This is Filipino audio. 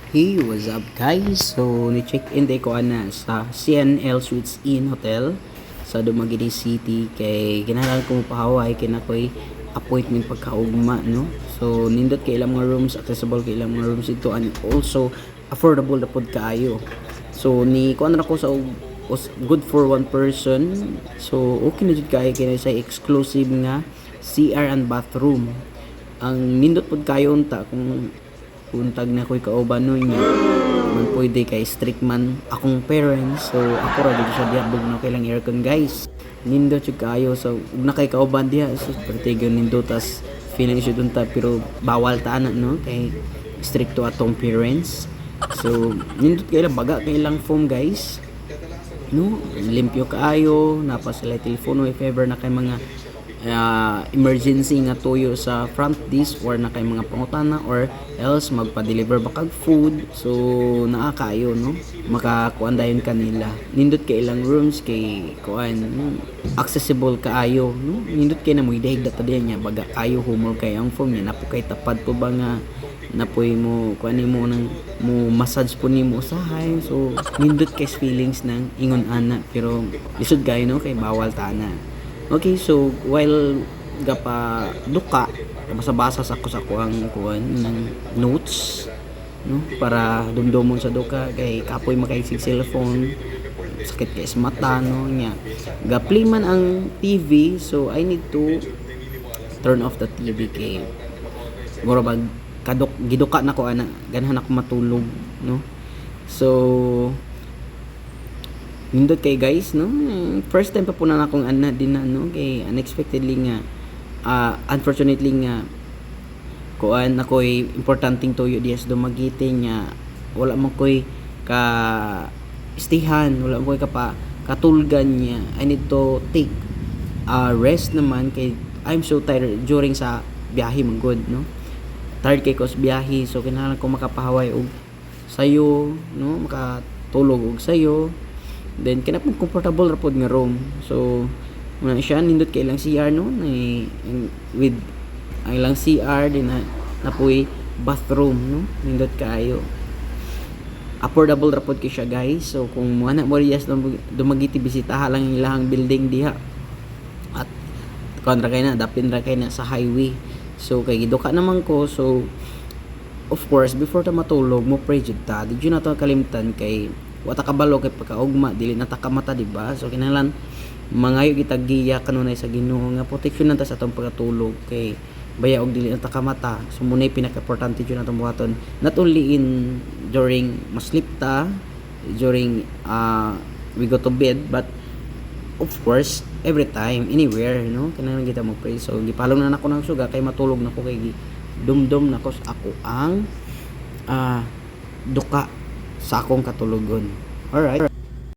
Hey, what's up guys? So, ni-check-in day ko ana sa CNL Suites Inn Hotel sa Dumaguete City kay ganahan ko mapahaway kina ko'y appointment pagkaugma, no? So, nindot kay ilang mga rooms, accessible kay ilang mga rooms ito and also affordable na pod kaayo. So, ni kuan ra ko sa was good for one person. So, okay na jud kay kina sa exclusive nga CR and bathroom. Ang nindot pod kayo unta kung tag na ko'y kauban nun niya man pwede kay strict man akong parents, so ako ra dito sa diabog na kailang aircon guys, nindot yung kayo, so ug na kay kauban diha, so partigan nindot tas feeling siya dun ta pero bawal ta na, no, kay strict to atong parents. So nindot kay lang baga kay lang foam guys, no, limpyo kaayo, napa sila telepono if ever na kay mga emergency nga tuyo sa front desk or na kay mga pangutana or else magpa-deliver ba kag food, so naa kayo, no, makakuan dayon kanila. Nindot kay ilang rooms kay kuan, no? Accessible kaayo, no, nindot kay na mo idahig data diyan nya baga kayo humol kay ang phone nya napo kay tapad po ba nga napoy mo kuan mo nang mo massage po nimo usahay, so nindot kay feelings ng ingon ana pero lisod kayo, no, kay bawal tana. Okay, so while gapa duka, basa-basa sa ko ang kuan ng notes, no, para dumdumon sa duka kay kapoy makaisig cellphone, sakit kay sa mata, no, nya. Gapli man ang TV, so I need to turn off the TV kay mura bag giduka na ko ana, ganahan ako matulog, no. So nindot kay guys, no, first time pa po na akong ana din na, no, kay unexpectedly nga unfortunately nga kuan ako'y importanteng tuyo diya sa Dumaguete nya wala man ko'y ka stayhan, wala man ko'y katulgan niya. I need to take rest naman kay I'm so tired during sa biyahe man good, no, tired kay ko sa biyahe, so kinahanglan ko makapahaway og sayo, no, makatulog og sayo, then kinapong comfortable ra pod nga room. So muna siya nindot kay ilang CR, no, with ang ilang CR din na po'y bathroom, no, nindot kayo affordable ra pod kay siya guys. So kung mo na mo riyas Dumaguete, bisitaha lang ang ilahang building diha at kontra kay na dapin ra kay na sa highway. So kay giduka naman ko, so of course before ta matulog mo pray jud ta, di jud na to kalimtan kay wata kabalo kay pagkaugma dili na ta kamata, di ba? So kinahanglan mangayo kita giya kanunay sa Ginoo nga proteksyon ta sa atong pagkatulog kay baya og dili na ta kamata. So munay pinaka-importante jud natong buhaton, not only in during sleep ta, during we go to bed, but of course every time anywhere, no, kinahanglan kita mo pray. So gipalong na nako ng suga kay matulog na ko kay dumdum na ko ako ang duka sa akong katulogon. Alright.